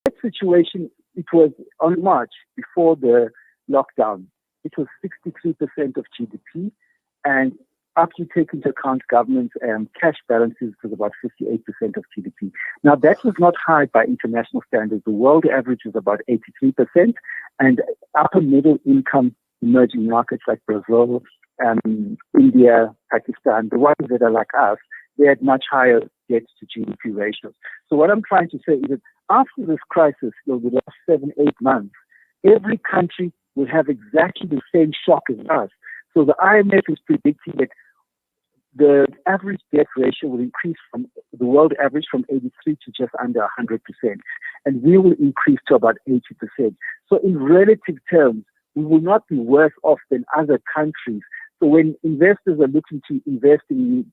that situation, it was on March before the lockdown. It was 63% of GDP, and after you take into account government cash balances, it was about 58% of GDP. Now, that was not high by international standards. The world average is about 83%, and upper middle income emerging markets like Brazil, India, Pakistan, the ones that are like us, they had much higher debt to GDP ratios. So what I'm trying to say is that after this crisis, the last 7-8 months, every country will have exactly the same shock as us. So the IMF is predicting that the average debt ratio will increase from the world average from 83 to just under 100%, and we will increase to about 80%. So in relative terms, we will not be worse off than other countries. So when investors are looking to invest in,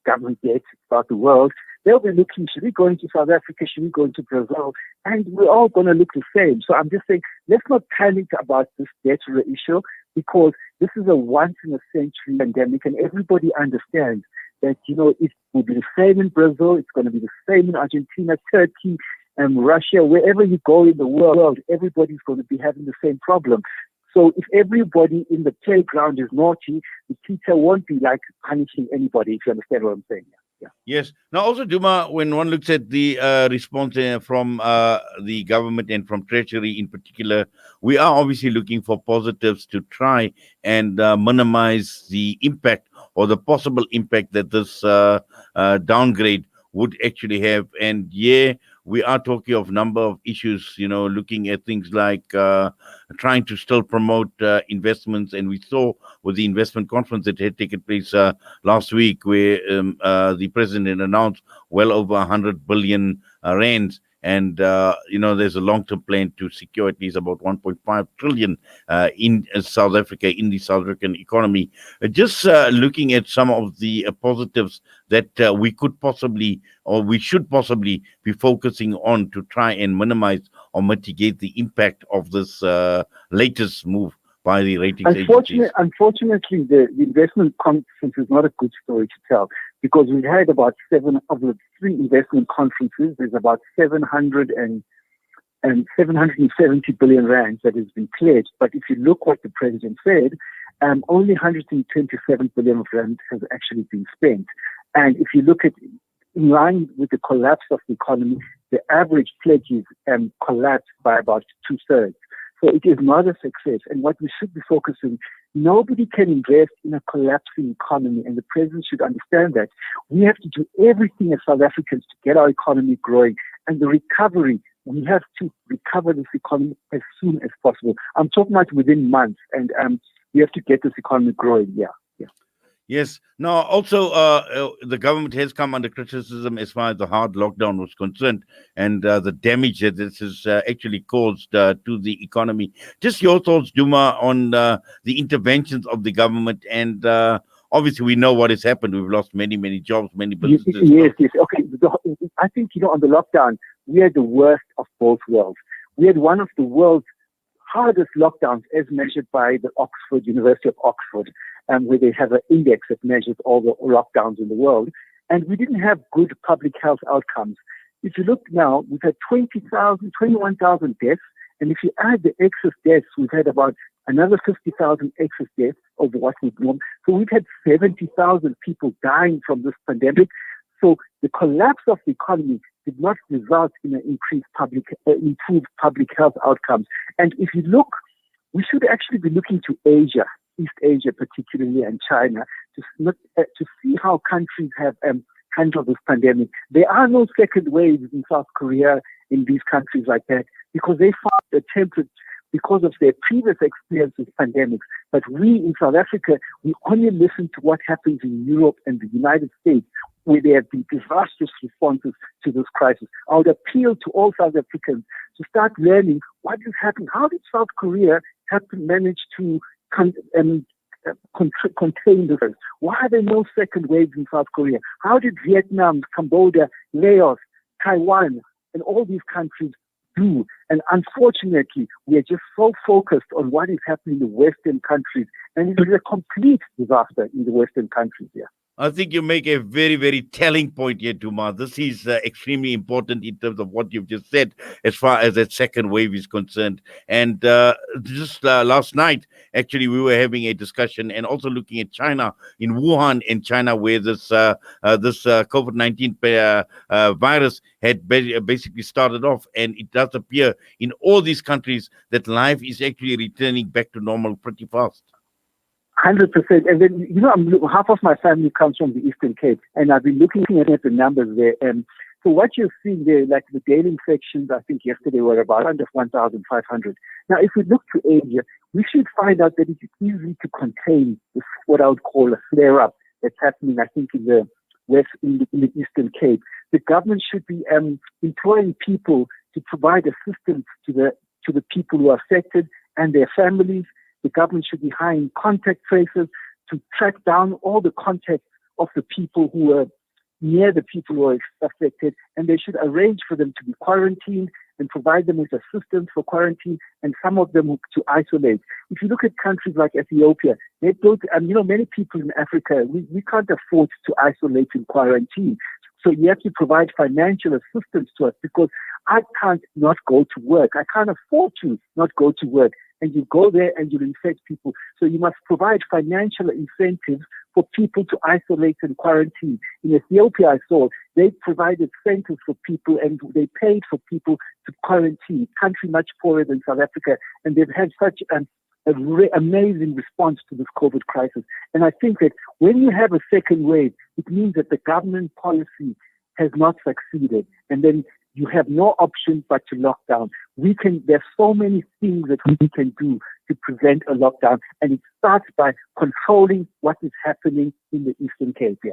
government debt throughout the world, they'll be looking, should we go into South Africa? Should we go into Brazil? And we're all going to look the same. So I'm just saying, let's not panic about this debt issue, because this is a once-in-a-century pandemic, and everybody understands that, it will be the same in Brazil, it's going to be the same in Argentina, Turkey, and Russia. Wherever you go in the world, everybody's going to be having the same problem. So if everybody in the playground is naughty, the teacher won't be punishing anybody, if you understand what I'm saying. Yeah. Yes. Now, also, Duma, when one looks at the response from the government and from Treasury in particular, we are obviously looking for positives to try and minimize the impact or the possible impact that this downgrade would actually have. And we are talking of number of issues, looking at things like trying to still promote investments. And we saw with the investment conference that had taken place last week, where the president announced well over 100 billion rands. And, there's a long-term plan to secure at least about 1.5 trillion in South Africa, in the South African economy. Just looking at some of the positives that we could possibly, or we should possibly be focusing on to try and minimize or mitigate the impact of this latest move by the ratings agencies. Unfortunately, the investment conference is not a good story to tell, because we've had about 7 of the 3 investment conferences. There's about 770 billion rands that has been pledged. But if you look what the president said, only 127 billion rand has actually been spent. And if you look at, in line with the collapse of the economy, the average pledges collapsed by about 2/3. So it is not a success. And what we should be focusing, nobody can invest in a collapsing economy. And the president should understand that. We have to do everything as South Africans to get our economy growing. And the recovery, we have to recover this economy as soon as possible. I'm talking about within months. And we have to get this economy growing. Yeah. Yes. Now, also, the government has come under criticism as far as the hard lockdown was concerned, and the damage that this has actually caused to the economy. Just your thoughts, Duma, on the interventions of the government. And obviously, we know what has happened. We've lost many, many jobs, many businesses. Yes. Okay. I think, on the lockdown, we had the worst of both worlds. We had one of the world's hardest lockdowns as measured by the University of Oxford, where they have an index that measures all the lockdowns in the world. And we didn't have good public health outcomes. If you look now, we've had 21,000 deaths. And if you add the excess deaths, we've had about another 50,000 excess deaths over what we've known. So we've had 70,000 people dying from this pandemic. So the collapse of the economy did not result in an improved public health outcomes. And if you look, we should actually be looking to Asia, East Asia particularly, and China, to see how countries have handled this pandemic. There are no second waves in South Korea, in these countries like that, because they found a template because of their previous experience with pandemics. But we in South Africa, we only listen to what happens in Europe and the United States, where there have been disastrous responses to this crisis. I would appeal to all South Africans to start learning what is happening. How did South Korea manage to contain the virus? Why are there no second waves in South Korea? How did Vietnam, Cambodia, Laos, Taiwan, and all these countries do? And unfortunately, we are just so focused on what is happening in the Western countries, and it is a complete disaster in the Western countries. Yeah. I think you make a very, very telling point here, Duma. This is extremely important in terms of what you've just said as far as that second wave is concerned. And just last night, actually, we were having a discussion and also looking at China, in Wuhan, in China, where this COVID-19 virus had basically started off. And it does appear in all these countries that life is actually returning back to normal pretty fast. 100%. And then, half of my family comes from the Eastern Cape, and I've been looking at the numbers there. And so what you're seeing there, like the daily infections, I think yesterday were about under 1,500. Now, if we look to Asia, we should find out that it's easy to contain this, what I would call a flare-up that's happening, I think, in the Eastern Cape. The government should be employing people to provide assistance to the people who are affected and their families. The government should be hiring contact tracers to track down all the contacts of the people who are near the people who are affected, and they should arrange for them to be quarantined and provide them with assistance for quarantine, and some of them to isolate. If you look at countries like Ethiopia, they built, many people in Africa, we can't afford to isolate and quarantine. So you have to provide financial assistance to us, because I can't not go to work. I can't afford to not go to work. And you go there and you infect people. So you must provide financial incentives for people to isolate and quarantine. In Ethiopia, I saw they provided centers for people and they paid for people to quarantine. Country much poorer than South Africa, and they've had such an amazing response to this COVID crisis. And I think that when you have a second wave, it means that the government policy has not succeeded. And then you have no option but to lock down. There's so many things that we can do to prevent a lockdown. And it starts by controlling what is happening in the Eastern Cape. Yeah.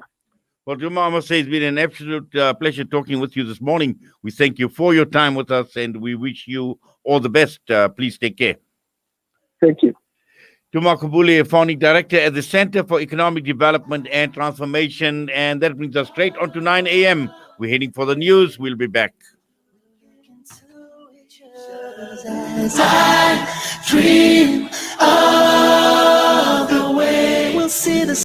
Well, Duma, I must say it's been an absolute pleasure talking with you this morning. We thank you for your time with us and we wish you all the best. Please take care. Thank you. Duma Gqubule, founding director at the Center for Economic Development and Transformation. And that brings us straight on to 9 a.m. We're heading for the news. We'll be back. As I dream